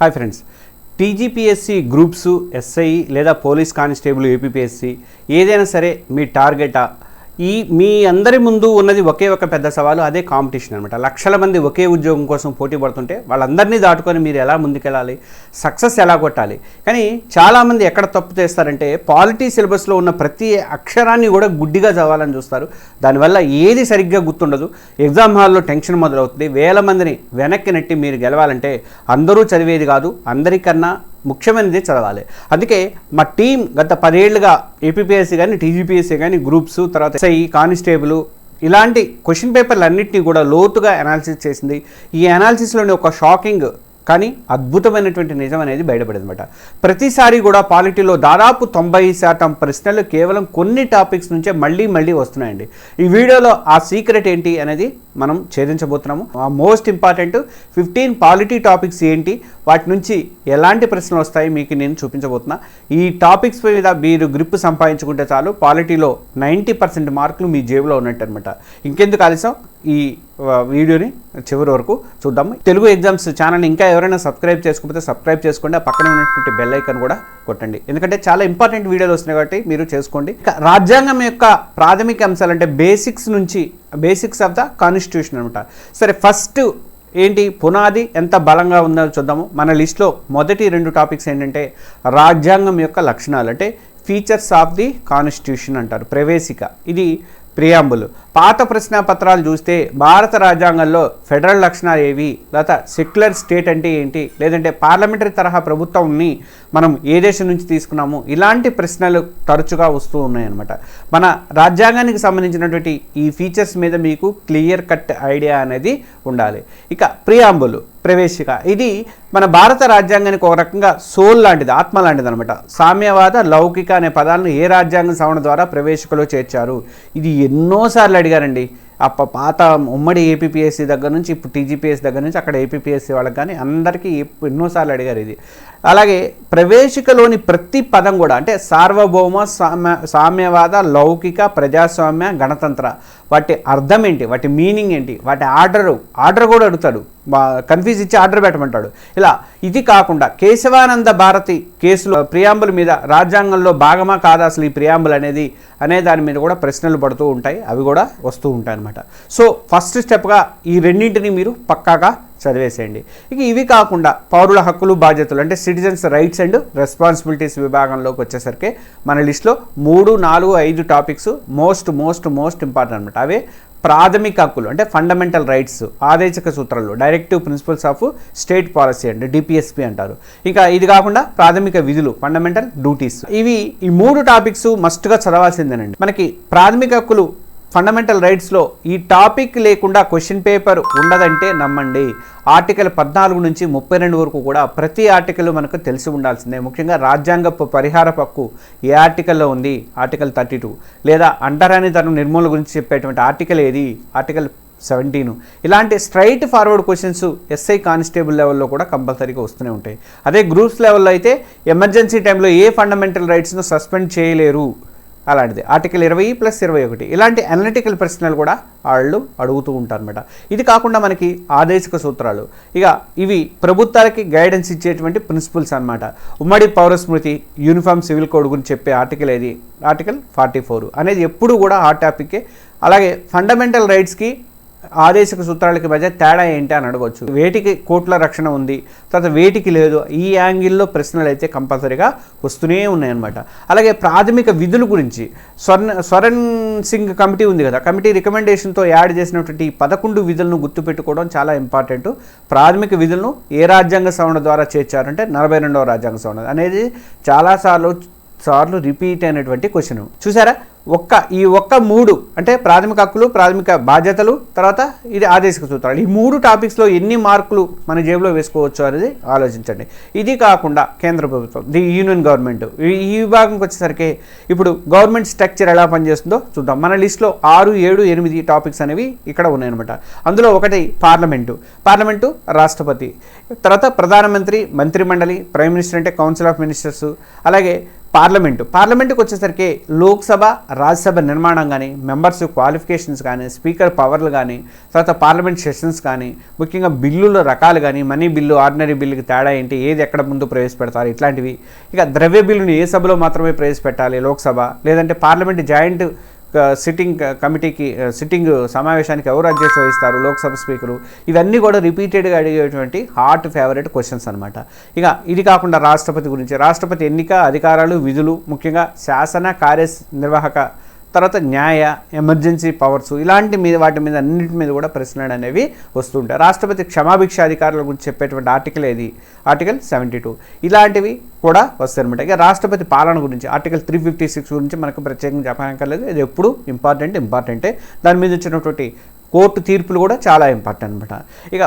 Hi friends, TGPSC groups, SI లేదా police constable, APPSC ఏదైనా సరే మీ టార్గెటా? మీ అందరి ముందు ఉన్నది ఒకే ఒక పెద్ద సవాలు, అదే కాంపిటీషన్ అనమాట. లక్షల మంది ఒకే ఉద్యోగం కోసం పోటీ పడుతుంటే వాళ్ళందరినీ దాటుకొని మీరు ఎలా ముందుకెళ్ళాలి, సక్సెస్ ఎలా కొట్టాలి. కానీ చాలామంది ఎక్కడ తప్పు చేస్తారంటే పాలిటీ సిలబస్లో ఉన్న ప్రతి అక్షరాన్ని కూడా గుడ్డిగా చదవాలని చూస్తారు. దానివల్ల ఏది సరిగ్గా గుర్తుండదు. ఎగ్జామ్ హాల్లో టెన్షన్ మొదలవుతుంది. వేల మందిని వెనక్కి నెట్టి మీరు గెలవాలంటే అందరూ చదివేది కాదు, అందరికన్నా ముఖ్యమైనది చదవాలి. అందుకే మా టీం గత 10 ఏళ్లుగా ఏపీపీఎస్సీ కానీ, టీజీపీఎస్సీ కానీ, గ్రూప్స్, తర్వాత ఎస్ఐ, కానిస్టేబుల్ ఇలాంటి క్వశ్చన్ పేపర్లు అన్నింటినీ కూడా లోతుగా అనాలిసిస్ చేసింది. ఈ అనాలిసిస్లోని ఒక షాకింగ్ కానీ అద్భుతమైనటువంటి నిజం అనేది బయటపడింది అనమాట. ప్రతిసారి కూడా పాలిటీలో దాదాపు 90% ప్రశ్నలు కేవలం కొన్ని టాపిక్స్ నుంచే మళ్ళీ వస్తున్నాయండి. ఈ వీడియోలో ఆ సీక్రెట్ ఏంటి అనేది మనం ఛేదించబోతున్నాము. ఆ మోస్ట్ ఇంపార్టెంట్ 15 పాలిటీ టాపిక్స్ ఏంటి, వాటి నుంచి ఎలాంటి ప్రశ్నలు వస్తాయి మీకు నేను చూపించబోతున్నా. ఈ టాపిక్స్ మీద మీరు గ్రిప్ సంపాదించుకుంటే చాలు, పాలిటీలో 90% మార్కులు మీ జేబులో ఉన్నట్టు అనమాట. ఇంకెందుకు ఆలస్యం, ఈ వీడియోని చివరి వరకు చూద్దాము. తెలుగు ఎగ్జామ్స్ ఛానల్ని ఇంకా ఎవరైనా సబ్స్క్రైబ్ చేసుకోకపోతే సబ్స్క్రైబ్ చేసుకోండి. ఆ పక్కనే ఉన్నటువంటి బెల్ ఐకాన్ కూడా కొట్టండి, ఎందుకంటే చాలా ఇంపార్టెంట్ వీడియోలు వస్తున్నాయి కాబట్టి మీరు చేసుకోండి. రాజ్యాంగం యొక్క ప్రాథమిక అంశాలు అంటే బేసిక్స్ ఆఫ్ ద కాన్స్టిట్యూషన్ అనమాట. సరే, ఫస్ట్ ఏంటి, పునాది ఎంత బలంగా ఉందో చూద్దాము. మన లిస్ట్లో మొదటి 2 టాపిక్స్ ఏంటంటే రాజ్యాంగం యొక్క లక్షణాలు, అంటే ఫీచర్స్ ఆఫ్ ది కాన్స్టిట్యూషన్ అంటారు. ప్రవేశిక, ఇది ప్రియాంబుల్. పాత ప్రశ్నాపత్రాలు చూస్తే భారత రాజ్యాంగంలో ఫెడరల్ లక్షణాలు ఏవి, లేదా సెక్యులర్ స్టేట్ అంటే ఏంటి, లేదంటే పార్లమెంటరీ తరహా ప్రభుత్వాన్ని మనం ఏ దేశం నుంచి తీసుకున్నాము, ఇలాంటి ప్రశ్నలు తరచుగా వస్తూ ఉన్నాయన్నమాట. మన రాజ్యాంగానికి సంబంధించినటువంటి ఈ ఫీచర్స్ మీద మీకు క్లియర్ కట్ ఐడియా అనేది ఉండాలి. ఇక ప్రియాంబుల్, ప్రవేశిక, ఇది మన భారత రాజ్యాంగానికి ఒక రకంగా సోల్ లాంటిది, ఆత్మ లాంటిది అనమాట. సామ్యవాద, లౌకిక అనే పదాలను ఏ రాజ్యాంగ సవరణ ద్వారా ప్రవేశికలో చేర్చారు, ఇది ఎన్నోసార్లు అడిగారండి. పాత ఉమ్మడి ఏపీపీఎస్సీ దగ్గర నుంచి ఇప్పుడు టీజీపీఎస్సీ దగ్గర నుంచి అక్కడ ఏపీపీఎస్సీ వాళ్ళకి కానీ అందరికీ ఎన్నోసార్లు అడిగారు ఇది. అలాగే ప్రవేశికలోని ప్రతి పదం కూడా, అంటే సార్వభౌమ, సామ్యవాద, లౌకిక, ప్రజాస్వామ్య, గణతంత్ర, వాటి అర్థం ఏంటి, వాటి మీనింగ్ ఏంటి, వాటి ఆర్డర్ కూడా అడుగుతాడు, కన్ఫ్యూజ్ ఇచ్చి ఆర్డర్ పెట్టమంటాడు. ఇలా ఇది కాకుండా కేశవానంద భారతి కేసులో ప్రియాంబుల్ మీద రాజ్యాంగంలో భాగమా కాదా అసలు ఈ ప్రియాంబుల్ అనే దాని మీద కూడా ప్రశ్నలు పడుతూ ఉంటాయి, అవి కూడా వస్తూ ఉంటాయి అన్నమాట. సో ఫస్ట్ స్టెప్గా ఈ రెండింటిని మీరు పక్కాగా చదివేసేయండి. ఇక ఇవి కాకుండా పౌరుల హక్కులు, బాధ్యతలు అంటే సిటిజన్స్ రైట్స్ అండ్ రెస్పాన్సిబిలిటీస్ విభాగంలోకి వచ్చేసరికి మన లిస్ట్లో 3, 4, 5 టాపిక్స్ మోస్ట్ ఇంపార్టెంట్ అనమాట. అవే ప్రాథమిక హక్కులు అంటే ఫండమెంటల్ రైట్స్, ఆదేశిక సూత్రాలు, directive principles of state policy అంటే డిపిఎస్పి అంటారు. ఇంకా ఇది కాకుండా ప్రాథమిక విధులు, ఫండమెంటల్ డ్యూటీస్. ఈ 3 టాపిక్స్ మస్ట్గా చదవాల్సిందేనండి. మనకి ప్రాథమిక హక్కులు, ఫండమెంటల్ రైట్స్లో ఈ టాపిక్ లేకుండా క్వశ్చన్ పేపర్ ఉండదంటే నమ్మండి. ఆర్టికల్ 14 నుంచి 32 వరకు కూడా ప్రతి ఆర్టికల్ మనకు తెలిసి ఉండాల్సిందే. ముఖ్యంగా రాజ్యాంగపు పరిహార హక్కు ఏ ఆర్టికల్లో ఉంది, ఆర్టికల్ 32, లేదా అంటరానితనం నిర్మూలన గురించి చెప్పేటువంటి ఆర్టికల్ ఏది, ఆర్టికల్ 17. ఇలాంటి straight forward questions SI, constable లెవెల్లో కూడా కంపల్సరీగా వస్తూనే ఉంటాయి. అదే గ్రూప్స్ లెవెల్లో అయితే ఎమర్జెన్సీ టైంలో ఏ ఫండమెంటల్ రైట్స్ను సస్పెండ్ చేయలేరు, అలాంటిది ఆర్టికల్ 20+21. ఇలాంటి అనలిటికల్ ప్రశ్నలు కూడా వాళ్ళు అడుగుతూ ఉంటారు అనమాట. ఇది కాకుండా మనకి ఆదేశిక సూత్రాలు, ఇక ఇవి ప్రభుత్వాలకి గైడెన్స్ ఇచ్చేటువంటి ప్రిన్సిపల్స్ అనమాట. ఉమ్మడి పౌరస్మృతి, యూనిఫామ్ సివిల్ కోడ్ గురించి చెప్పే ఆర్టికల్ ఏది, ఆర్టికల్ 44 అనేది ఎప్పుడు కూడా హాట్ టాపిక్కే. అలాగే ఫండమెంటల్ రైట్స్కి ఆదేశిక సూత్రాలకి మధ్య తేడా ఏంటి అని అడగవచ్చు. వేటికి కోర్టుల రక్షణ ఉంది, తర్వాత వేటికి లేదు, ఈ యాంగిల్లో ప్రశ్నలు అయితే కంపల్సరీగా వస్తూనే ఉన్నాయన్నమాట. అలాగే ప్రాథమిక విధుల గురించి స్వరణ్ సింగ్ కమిటీ ఉంది కదా, కమిటీ రికమెండేషన్తో యాడ్ చేసినటువంటి 11 విధులను గుర్తుపెట్టుకోవడం చాలా ఇంపార్టెంట్. ప్రాథమిక విధులను ఏ రాజ్యాంగ సవరణ ద్వారా చేర్చారంటే 42వ రాజ్యాంగ సవరణ అనేది చాలాసార్లు రిపీట్ అయినటువంటి క్వశ్చన్. చూసారా, ఈ ఒక్క 3 అంటే ప్రాథమిక హక్కులు, ప్రాథమిక బాధ్యతలు, తర్వాత ఇది ఆదేశిక సూత్రాలు, ఈ 3 టాపిక్స్లో ఎన్ని మార్కులు మన జేబులో వేసుకోవచ్చు అనేది ఆలోచించండి. ఇది కాకుండా కేంద్ర ప్రభుత్వం, ది యూనియన్ గవర్నమెంట్, ఈ విభాగంకి వచ్చేసరికి ఇప్పుడు గవర్నమెంట్ స్ట్రక్చర్ ఎలా పనిచేస్తుందో చూద్దాం. మన లిస్ట్లో 6, 7, 8 టాపిక్స్ అనేవి ఇక్కడ ఉన్నాయన్నమాట. అందులో ఒకటి పార్లమెంటు, రాష్ట్రపతి, తర్వాత ప్రధానమంత్రి, మంత్రిమండలి, ప్రైమ్ మినిస్టర్ అంటే కౌన్సిల్ ఆఫ్ మినిస్టర్స్, అలాగే పార్లమెంటుకి వచ్చేసరికి లోక్సభ రాజ్యసభ నిర్మాణం కానీ, మెంబర్స్ క్వాలిఫికేషన్స్ కానీ, స్పీకర్ పవర్లు కానీ, తర్వాత పార్లమెంట్ సెషన్స్ కానీ, ముఖ్యంగా బిల్లుల రకాలు కానీ, మనీ బిల్లు ఆర్డినరీ బిల్లుకి తేడా ఏంటి, ఏది ఎక్కడ ముందు ప్రవేశపెడతారు ఇట్లాంటివి. ఇక ద్రవ్య బిల్లుని ఏ సభలో మాత్రమే ప్రవేశపెట్టాలి, లోక్సభ లేదంటే పార్లమెంట్ జాయింట్ సిట్టింగ్ సమావేశానికి ఎవరు అధ్యక్షత వహిస్తారు, లోక్సభ స్పీకరు. ఇవన్నీ కూడా రిపీటెడ్గా అడిగేటువంటి హాట్ ఫేవరెట్ క్వశ్చన్స్ అనమాట. ఇక ఇది కాకుండా రాష్ట్రపతి ఎన్నిక, అధికారాలు, విధులు, ముఖ్యంగా శాసన కార్యనిర్వాహక, తర్వాత న్యాయ, ఎమర్జెన్సీ పవర్స్, వాటి మీద అన్నింటి మీద కూడా ప్రశ్నలు అనేవి వస్తుంటాయి. రాష్ట్రపతి క్షమాభిక్ష అధికారుల గురించి చెప్పేటువంటి ఆర్టికల్ ఏది, ఆర్టికల్ 72. ఇలాంటివి కూడా వస్తాయి అనమాట. ఇక రాష్ట్రపతి పాలన గురించి ఆర్టికల్ 356 గురించి మనకు ప్రత్యేకంగా చెప్పనక్కర్లేదు. ఇది ఎప్పుడు ఇంపార్టెంటే. దాని మీద వచ్చినటువంటి కోర్టు తీర్పులు కూడా చాలా ఇంపార్టెంట్ అనమాట. ఇక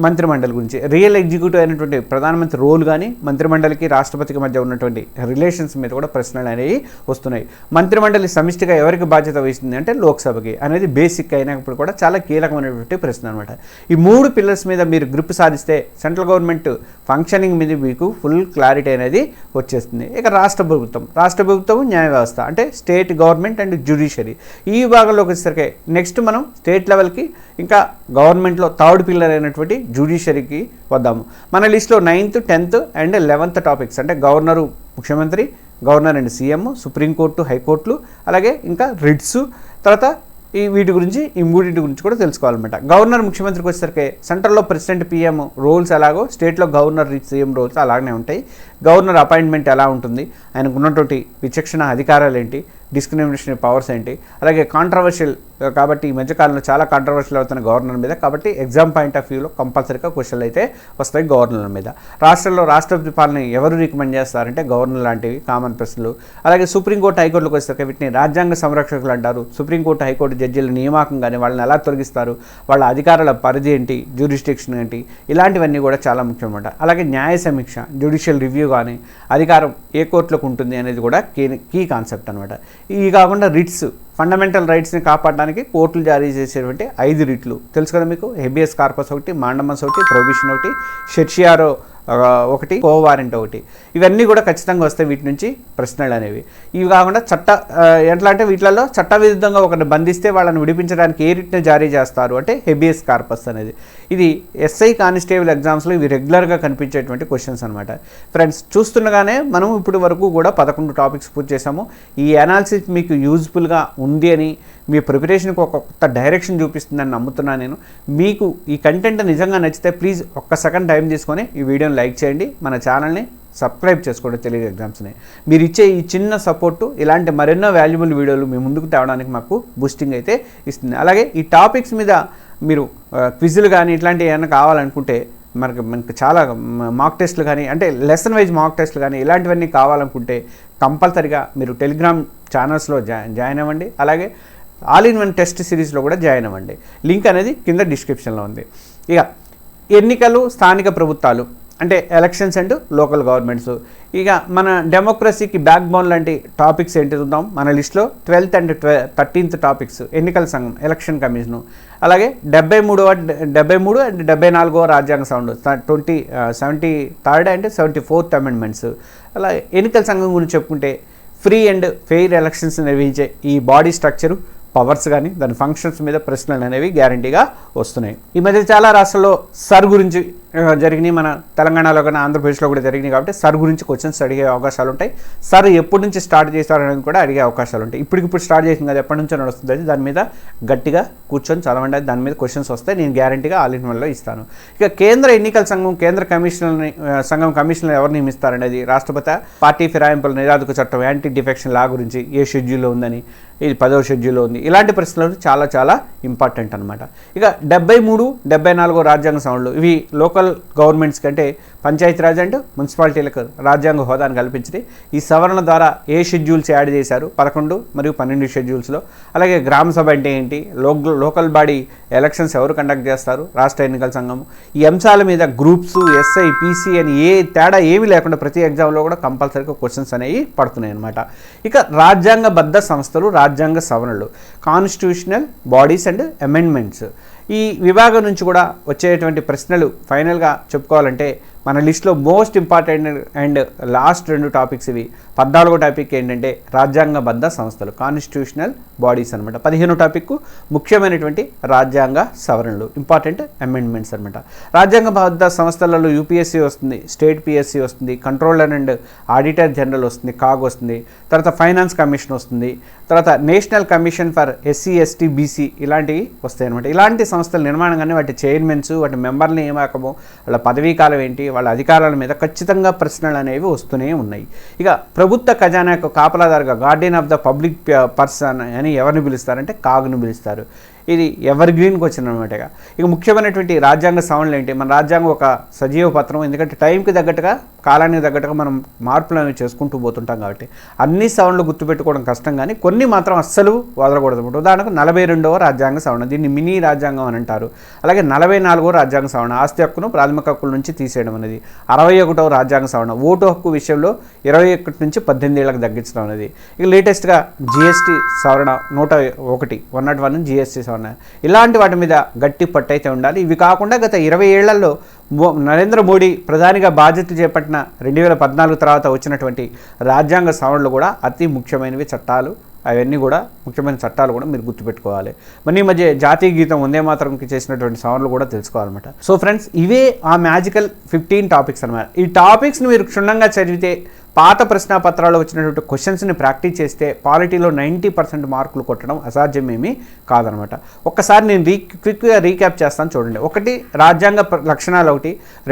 మంత్రిమండలి గురించి, రియల్ ఎగ్జిక్యూటివ్ అయినటువంటి ప్రధానమంత్రి రోల్ కానీ, మంత్రిమండలికి రాష్ట్రపతికి మధ్య ఉన్నటువంటి రిలేషన్స్ మీద కూడా ప్రశ్నలు అనేవి వస్తున్నాయి. మంత్రిమండలి సమిష్టిగా ఎవరికి బాధ్యత వహిస్తుంది అంటే లోక్సభకి అనేది బేసిక్ అయినప్పుడు కూడా చాలా కీలకమైనటువంటి ప్రశ్న అనమాట. ఈ 3 పిల్లర్స్ మీద మీరు గ్రిప్ సాధిస్తే సెంట్రల్ గవర్నమెంట్ ఫంక్షనింగ్ మీద మీకు ఫుల్ క్లారిటీ అనేది వచ్చేస్తుంది. ఇక రాష్ట్ర ప్రభుత్వం న్యాయ వ్యవస్థ అంటే స్టేట్ గవర్నమెంట్ అండ్ జ్యుడిషియరీ. ఈ విభాగంలోకి వచ్చేసరికి నెక్స్ట్ మనం స్టేట్ లెవెల్కి ఇంకా గవర్నమెంట్లో థర్డ్ పిల్లర్ అయినటువంటి జ్యుడిషియరీకి వద్దాము. మన లిస్ట్లో 9th, 10th and 11th topics అంటే గవర్నరు, ముఖ్యమంత్రి, గవర్నర్ అండ్ సీఎం, సుప్రీంకోర్టు, హైకోర్టులు, అలాగే ఇంకా రిట్స్, తర్వాత వీటి గురించి ఈ మూడింటి గురించి కూడా తెలుసుకోవాలన్నమాట. గవర్నర్, ముఖ్యమంత్రికి వచ్చేసరికి సెంట్రల్లో ప్రెసిడెంట్, పీఎం రోల్స్ ఎలాగో స్టేట్లో గవర్నర్, సీఎం రోల్స్ అలాగనే ఉంటాయి. గవర్నర్ అపాయింట్మెంట్ ఎలా ఉంటుంది, ఆయనకు ఉన్నటువంటి విచక్షణ అధికారాలు ఏంటి, డిస్క్రిమినేషన్ పవర్స్ ఏంటి, అలాగే కాంట్రవర్షియల్ కాబట్టి ఈ మధ్యకాలంలో చాలా కాంట్రవర్షియల్ అవుతున్న గవర్నర్ మీద, కాబట్టి ఎగ్జామ్ పాయింట్ ఆఫ్ వ్యూలో కంపల్సరీగా క్వశ్చన్లు అయితే వస్తాయి గవర్నర్ మీద. రాష్ట్రంలో రాష్ట్రపతి పాలన ఎవరు రికమెండ్ చేస్తారంటే గవర్నర్ లాంటివి కామన్ ప్రశ్నలు. అలాగే సుప్రీంకోర్టు, హైకోర్టులకు వస్తే వీటిని రాజ్యాంగ సంరక్షకులు అంటారు. సుప్రీంకోర్టు, హైకోర్టు జడ్జీల నియామకం కానీ, వాళ్ళని ఎలా తొలగిస్తారు, వాళ్ళ అధికారాల పరిధి ఏంటి, జ్యూరిస్డిక్షన్ ఏంటి, ఇలాంటివన్నీ కూడా చాలా ముఖ్యం అన్నమాట. అలాగే న్యాయ సమీక్ష, జ్యుడిషియల్ రివ్యూ కానీ, అధికారం ఏ కోర్టులకు ఉంటుంది అనేది కూడా కీ కాన్సెప్ట్ అనమాట. ఇవి కాకుండా రిట్స్, ఫండమెంటల్ రైట్స్ని కాపాడడానికి కోర్టులు జారీ చేసేటువంటి 5 రిట్లు తెలుసు కదా మీకు. హెబియస్ కార్పస్ ఒకటి, మాండమస్ ఒకటి, ప్రొహిబిషన్ ఒకటి, షెర్షియారో ఒకటి, కో వారెంట్ ఒకటి. ఇవన్నీ కూడా ఖచ్చితంగా వస్తాయి వీటి నుంచి ప్రశ్నలు అనేవి. ఇవి కాకుండా ఎట్లా అంటే వీటిలలో చట్టవిరుద్ధంగా ఒకరిని బంధిస్తే వాళ్ళని విడిపించడానికి ఏ రిట్ని జారీ చేస్తారు అంటే హెబియస్ కార్పస్ అనేది. ఇది ఎస్ఐ కానిస్టేబుల్ ఎగ్జామ్స్లో ఇవి రెగ్యులర్గా కనిపించేటువంటి క్వశ్చన్స్ అనమాట. ఫ్రెండ్స్, చూస్తుండగానే మనం ఇప్పటి వరకు కూడా 11 టాపిక్స్ పూర్తి చేసాము. ఈ అనాలిసిస్ మీకు యూజ్ఫుల్గా ఉంది అని, మీ ప్రిపరేషన్కి ఒక కొత్త డైరెక్షన్ చూపిస్తుందని నమ్ముతున్నాను నేను. మీకు ఈ కంటెంట్ నిజంగా నచ్చితే ప్లీజ్ ఒక్క సెకండ్ టైం తీసుకొని ఈ వీడియోని లైక్ చేయండి, మన ఛానల్ని సబ్స్క్రైబ్ చేసుకోండి. తెలుగు ఎగ్జామ్స్ని మీరు ఇచ్చే ఈ చిన్న సపోర్టు ఇలాంటి మరెన్నో వాల్యుబుల్ వీడియోలు మీ ముందుకు తేవడానికి మాకు బూస్టింగ్ అయితే ఇస్తుంది. అలాగే ఈ టాపిక్స్ మీద మీరు క్విజులు కానీ ఇట్లాంటివి ఏమైనా కావాలనుకుంటే మనకు చాలా మాక్ టెస్ట్లు కానీ అంటే లెసన్ వైజ్ మాక్ టెస్ట్లు కానీ ఇలాంటివన్నీ కావాలనుకుంటే కంపల్సరిగా మీరు టెలిగ్రామ్ ఛానల్స్లో జాయిన్ అవ్వండి. అలాగే ఆల్ ఇన్ వన్ టెస్ట్ సిరీస్లో కూడా జాయిన్ అవ్వండి. లింక్ అనేది కింద డిస్క్రిప్షన్లో ఉంది. ఇక ఎన్నికలు, స్థానిక ప్రభుత్వాలు అంటే ఎలక్షన్స్ అండ్ లోకల్ గవర్నమెంట్స్. ఇక మన డెమోక్రసీకి బ్యాక్ బోన్ లాంటి టాపిక్స్ ఏంటి చూద్దాం. మన లిస్ట్లో 12th and 13th టాపిక్స్ ఎన్నికల సంఘం, ఎలక్షన్ కమిషను, అలాగే 73 and 74వ రాజ్యాంగ సవరణ, 73rd and 74th అమెండ్మెంట్స్. అలా ఎన్నికల సంఘం గురించి చెప్పుకుంటే ఫ్రీ అండ్ ఫెయిర్ ఎలక్షన్స్ నిర్వహించే ఈ బాడీ స్ట్రక్చరు, పవర్స్ కానీ దాని ఫంక్షన్స్ మీద ప్రశ్నలు అనేవి గ్యారంటీగా వస్తున్నాయి. ఈ మధ్య చాలా రాష్ట్రాల్లో సర్ గురించి జరిగినాయి, మన తెలంగాణలో కానీ ఆంధ్రప్రదేశ్లో కూడా జరిగినాయి. కాబట్టి సర్ గురించి క్వశ్చన్స్ అడిగే అవకాశాలు ఉంటాయి. సర్ ఎప్పటి నుంచి స్టార్ట్ చేస్తారు అనేది కూడా అడిగే అవకాశాలు ఉంటాయి. ఇప్పటికిప్పుడు స్టార్ట్ చేసింది కదా, ఎప్పటి నుంచో నడుస్తుంది అది. దాని మీద గట్టిగా కూర్చొని చదవండి, దాని మీద క్వశ్చన్స్ వస్తాయి. నేను గ్యారంటీగా ఆల్ ఇన్ వన్లో ఇస్తాను. ఇక కేంద్ర ఎన్నికల సంఘం, కేంద్ర సంఘం కమిషనర్ ఎవరు నియమిస్తారనేది రాష్ట్రపతి. పార్టీ ఫిరాయింపుల నిరాధక చట్టం, యాంటీ డిఫెక్షన్ లా గురించి ఏ షెడ్యూల్లో ఉందని, ఇది 10వ షెడ్యూల్లో ఉంది. ఇలాంటి ప్రశ్నలు చాలా చాలా ఇంపార్టెంట్ అనమాట. ఇక 73, 74 రాజ్యాంగ సవరణలు ఇవి లోకల్ గవర్నమెంట్స్ కంటే పంచాయతీరాజ్ అండ్ మున్సిపాలిటీలకు రాజ్యాంగ హోదాను కల్పించింది. ఈ సవరణ ద్వారా ఏ షెడ్యూల్స్ యాడ్ చేశారు 11 మరియు 12 షెడ్యూల్స్లో. అలాగే గ్రామ సభ అంటే ఏంటి, లోకల్ బాడీ ఎలక్షన్స్ ఎవరు కండక్ట్ చేస్తారు, రాష్ట్ర ఎన్నికల సంఘం. ఈ అంశాల మీద గ్రూప్స్, ఎస్ఐ, పీసీ అని ఏ తేడా ఏమీ లేకుండా ప్రతి ఎగ్జామ్లో కూడా కంపల్సరీగా క్వశ్చన్స్ అనేవి పడుతున్నాయి అనమాట. ఇక రాజ్యాంగబద్ధ సంస్థలు, రాజ్యాంగ సవరణలు, కాన్స్టిట్యూషనల్ బాడీస్ అండ్ అమెండ్మెంట్స్. ఈ విభాగం నుంచి కూడా వచ్చేటువంటి ప్రశ్నలు ఫైనల్గా చెప్పుకోవాలంటే మన లిస్ట్లో most important and last 2 topics ఇవి. 14వ టాపిక్ ఏంటంటే రాజ్యాంగబద్ధ సంస్థలు, కాన్స్టిట్యూషనల్ బాడీస్ అనమాట. 15వ టాపిక్ ముఖ్యమైనటువంటి రాజ్యాంగ సవరణలు, ఇంపార్టెంట్ అమెండ్మెంట్స్ అనమాట. రాజ్యాంగబద్ధ సంస్థలలో యూపీఎస్సీ వస్తుంది, స్టేట్ పిఎస్సీ వస్తుంది, కంట్రోలర్ అండ్ ఆడిటర్ జనరల్ వస్తుంది, కాగ్ వస్తుంది, తర్వాత ఫైనాన్స్ కమిషన్ వస్తుంది, తర్వాత national commission for SC ST BC ఇలాంటివి వస్తాయి అనమాట. ఇలాంటి సంస్థల నిర్మాణం కానీ వాటి చైర్మన్స్, వాటి మెంబర్లు నియామకము, వాళ్ళ పదవీ కాలం ఏంటి, వాళ్ళ అధికారాల మీద ఖచ్చితంగా ప్రశ్నలు అనేవి వస్తూనే ఉన్నాయి. ఇక ప్రభుత్వ ఖజానాకు కాపలాదారుగా guardian of the public person అని ఎవరిని పిలుస్తారంటే కాగ్ను పిలుస్తారు. ఇది ఎవర్ గ్రీన్కి వచ్చింది అనమాట. ఇక ముఖ్యమైనటువంటి రాజ్యాంగ సవరణలు ఏంటి? మన రాజ్యాంగం ఒక సజీవ పత్రం, ఎందుకంటే టైంకి తగ్గట్టుగా, కాలానికి తగ్గట్టుగా మనం మార్పులు అనేవి చేసుకుంటూ పోతుంటాం కాబట్టి అన్ని సవరణలు గుర్తుపెట్టుకోవడం కష్టం, కానీ కొన్ని మాత్రం అస్సలు వదలకూడదు. ఉదాహరణకు 42వ రాజ్యాంగ సవరణ, దీన్ని మినీ రాజ్యాంగం అని అంటారు. అలాగే 44వ రాజ్యాంగ సవరణ, ఆస్తి హక్కును ప్రాథమిక హక్కుల నుంచి తీసేయడం అనేది. 61వ రాజ్యాంగ సవరణ, ఓటు హక్కు విషయంలో 21 నుంచి 18 ఏళ్ళకి తగ్గించడం అనేది. ఇక లేటెస్ట్గా జిఎస్టీ సవరణ 101 జిఎస్టీ సవరణ. ఇలాంటి వాటి మీద గట్టి పట్టు అయితే ఉండాలి. ఇవి కాకుండా గత 20 ఏళ్లలో నరేంద్ర మోడీ ప్రధానిగా బాధ్యతలు చేపట్టిన 2014 తర్వాత వచ్చినటువంటి రాజ్యాంగ సవరణలు కూడా అతి ముఖ్యమైనవి చట్టాలు. అవన్నీ కూడా ముఖ్యమైన చట్టాలు కూడా మీరు గుర్తుపెట్టుకోవాలి. మరి ఈ మధ్య జాతీయ గీతం వందే మాతరంకి చేసినటువంటి సవరణలు కూడా తెలుసుకోవాలన్నమాట. సో ఫ్రెండ్స్, ఇవే ఆ మ్యాజికల్ 15 టాపిక్స్ అనమాట. ఈ టాపిక్స్ని మీరు క్షుణ్ణంగా చదివితే, పాత ప్రశ్నాపత్రాల్లో వచ్చినటువంటి క్వశ్చన్స్ని ప్రాక్టీస్ చేస్తే పాలిటీలో 90% మార్కులు కొట్టడం అసాధ్యమేమీ కాదనమాట. ఒక్కసారి నేను క్విక్గా రీక్యాప్ చేస్తాను చూడండి. 1 రాజ్యాంగ లక్షణాలు,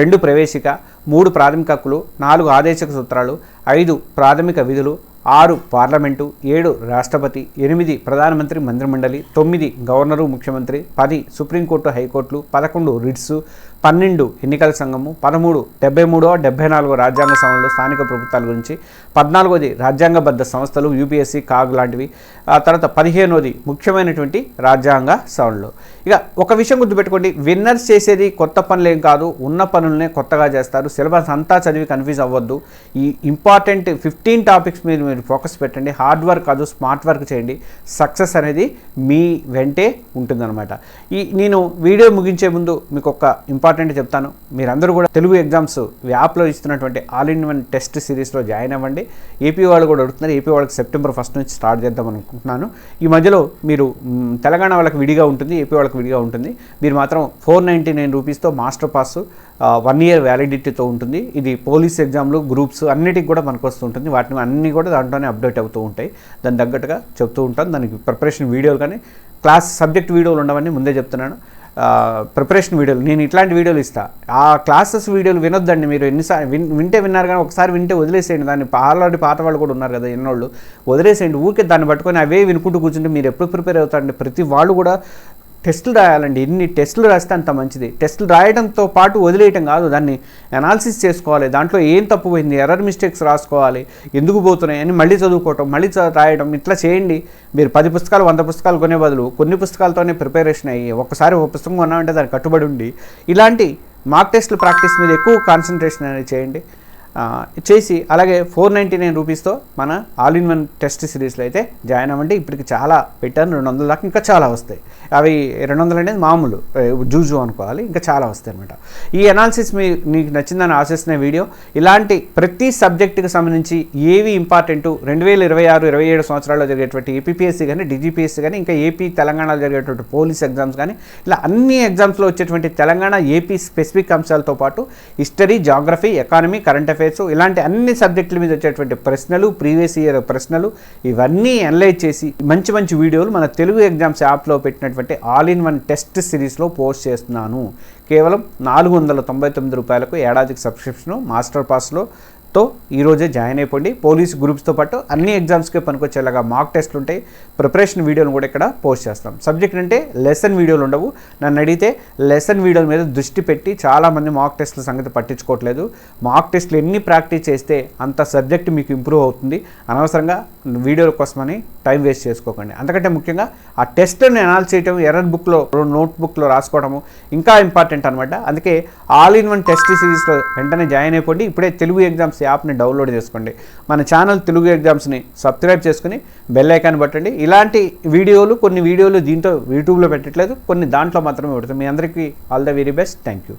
2 ప్రవేశిక, 3 ప్రాథమిక హక్కులు, 4 ఆదేశక సూత్రాలు, 5 ప్రాథమిక విధులు, 6 పార్లమెంటు, 7 రాష్ట్రపతి, 8 ప్రధానమంత్రి మంత్రిమండలి, 9 గవర్నరు ముఖ్యమంత్రి, 10 సుప్రీంకోర్టు హైకోర్టులు, 11 రిట్సు, 12 ఎన్నికల సంఘము, 13 73వ 74వ రాజ్యాంగ సవరణలు స్థానిక ప్రభుత్వాల గురించి, 14వది రాజ్యాంగబద్ధ సంస్థలు యూపీఎస్సీ కాగ్ లాంటివి, ఆ తర్వాత 15వది ముఖ్యమైనటువంటి రాజ్యాంగ సవరణలు. ఇక ఒక విషయం గుర్తుపెట్టుకోండి, విన్నర్స్ చేసేది కొత్త పనులేం కాదు, ఉన్న పనులనే కొత్తగా చేస్తారు. సిలబస్ అంతా చదివి కన్ఫ్యూజ్ అవ్వద్దు. ఈ ఇంపార్టెంట్ 15 టాపిక్స్ మీద మీరు ఫోకస్ పెట్టండి. హార్డ్ వర్క్ కాదు, స్మార్ట్ వర్క్ చేయండి. సక్సెస్ అనేది మీ వెంటే ఉంటుందన్నమాట. నేను వీడియో ముగించే ముందు మీకు ఒక ఇంపార్టెంట్ చెప్తాను. మీరందరూ కూడా తెలుగు ఎగ్జామ్స్ యాప్లో ఇస్తున్నటువంటి ఆల్ ఇన్ వన్ టెస్ట్ సిరీస్లో జాయిన్ అవ్వండి. ఏపీ వాళ్ళు కూడా అడుగుతున్నారు. ఏపీ వాళ్ళకి సెప్టెంబర్ 1 నుంచి స్టార్ట్ చేద్దాం అనుకుంటున్నాను. ఈ మధ్యలో మీరు తెలంగాణ వాళ్ళకి విడిగా ఉంటుంది, ఏపీ వాళ్ళకి విడిగా ఉంటుంది. మీరు మాత్రం 499 రూపీస్తో మాస్టర్ పాస్ 1 ఇయర్ వ్యాలిడిటీతో ఉంటుంది. ఇది పోలీస్ ఎగ్జామ్లు, గ్రూప్స్ అన్నిటికి కూడా మనకు వస్తుంటుంది. వాటిని అన్నీ కూడా దాంట్లోనే అప్డేట్ అవుతూ ఉంటాయి. దాని తగ్గట్టుగా చెప్తూ ఉంటాను. దానికి ప్రిపరేషన్ వీడియోలు కానీ క్లాస్ సబ్జెక్ట్ వీడియోలు ఉండవని ముందే చెప్తున్నాను. ప్రిపరేషన్ వీడియోలు నేను ఇట్లాంటి వీడియోలు ఇస్తాను. ఆ క్లాసెస్ వీడియోలు వినొద్దండి. మీరు ఎన్నిసార్లు వింటే విన్నారు, కానీ ఒకసారి వింటే వదిలేసేయండి. దాన్ని ఆల్రెడీ పాత వాళ్ళు కూడా ఉన్నారు కదా ఎన్నోళ్ళు, వదిలేసేయండి. ఊరికే దాన్ని పట్టుకొని అవే వినుకుంటూ కూర్చుంటే మీరు ఎప్పుడు ప్రిపేర్ అవుతారండి? ప్రతి వాళ్ళు కూడా టెస్టులు రాయాలండి. ఎన్ని టెస్టులు రాస్తే అంత మంచిది. టెస్టులు రాయడంతో పాటు వదిలేయటం కాదు, దాన్ని అనాలిసిస్ చేసుకోవాలి. దాంట్లో ఏం తప్పు పోయింది, ఎర్రర్ మిస్టేక్స్ రాసుకోవాలి, ఎందుకు పోతున్నాయి అని మళ్ళీ చదువుకోవటం, మళ్ళీ రాయడం, ఇట్లా చేయండి. మీరు 10 పుస్తకాలు 100 పుస్తకాలు కొనే బదులు కొన్ని పుస్తకాలతోనే ప్రిపరేషన్ అయ్యి ఒకసారి ఒక పుస్తకం కొన్నామంటే దానికి కట్టుబడి ఉండి ఇలాంటి మాక్ టెస్టులు ప్రాక్టీస్ మీద ఎక్కువ కాన్సన్ట్రేషన్ అనేది చేయండి. చేసి అలాగే 499 రూపీస్తో మన ఆల్ ఇన్ వన్ టెస్ట్ సిరీస్లో అయితే జాయిన్ అవ్వండి. ఇప్పటికి చాలా పెట్టాను, 200 దాకా ఇంకా చాలా వస్తాయి. అవి 200 అనేది మామూలు జూజు అనుకోవాలి, ఇంకా చాలా వస్తాయి అనమాట. ఈ అనాలిసిస్ మీకు నచ్చిందని ఆశిస్తున్న వీడియో. ఇలాంటి ప్రతి సబ్జెక్టుకి సంబంధించి ఏవి ఇంపార్టెంట్ 2026-27 సంవత్సరాల్లో జరిగేటువంటి ఏపీపీఎస్సీ కానీ, డీజీపీఎస్సీ కానీ, ఇంకా ఏపీ తెలంగాణలో జరిగేటువంటి పోలీస్ ఎగ్జామ్స్ కానీ, ఇలా అన్ని ఎగ్జామ్స్లో వచ్చేటువంటి తెలంగాణ ఏపీ స్పెసిఫిక్ అంశాలతో పాటు history, geography, economy, current affairs ఇలాంటి అన్ని సబ్జెక్టుల మీద వచ్చేటువంటి ప్రశ్నలు, ప్రీవియస్ ఇయర్ ప్రశ్నలు ఇవన్నీ అనలైజ్ చేసి మంచి మంచి వీడియోలు మన తెలుగు ఎగ్జామ్స్ యాప్లో పెట్టినటువంటి ఆల్ ఇన్ వన్ టెస్ట్ సిరీస్లో పోస్ట్ చేస్తున్నాను. కేవలం 499 రూపాయలకు ఏడాదికి సబ్స్క్రిప్షను, మాస్టర్ పాస్లో తో ఈరోజే జాయిన్ అయిపోండి. పోలీస్ గ్రూప్స్తో పాటు అన్ని ఎగ్జామ్స్కి పనికొచ్చేలాగా మాక్ టెస్ట్లు ఉంటాయి. ప్రిపరేషన్ వీడియోలు కూడా ఇక్కడ పోస్ట్ చేస్తాం. సబ్జెక్ట్ అంటే లెసన్ వీడియోలు ఉండవు. నన్ను అడిగితే లెసన్ వీడియోల మీద దృష్టి పెట్టి చాలామంది మాక్ టెస్ట్ల సంగతి పట్టించుకోవట్లేదు. మాక్ టెస్ట్లు ఎన్ని ప్రాక్టీస్ చేస్తే అంత సబ్జెక్ట్ మీకు ఇంప్రూవ్ అవుతుంది. అనవసరంగా వీడియోల కోసమని టైం వేస్ట్ చేసుకోకండి. అంతకంటే ముఖ్యంగా ఆ టెస్ట్ని అనాలిసిస్ చేయడం, ఎర్రర్ బుక్లో నోట్ బుక్లో రాసుకోవడము ఇంకా ఇంపార్టెంట్ అనమాట. అందుకే ఆల్ ఇన్ వన్ టెస్ట్ సిరీస్లో వెంటనే జాయిన్ అయిపోండి. ఇప్పుడే తెలుగు ఎగ్జామ్స్ యాప్ని డౌన్లోడ్ చేసుకోండి. మన ఛానల్ తెలుగు ఎగ్జామ్స్ని సబ్స్క్రైబ్ చేసుకుని బెల్ ఐకాన్ పట్టండి. ఇలాంటి వీడియోలు కొన్ని వీడియోలు దీంట్లో యూట్యూబ్లో పెట్టట్లేదు, కొన్ని దాంట్లో మాత్రమే పెడతాం. మీ అందరికీ all the very best. Thank you.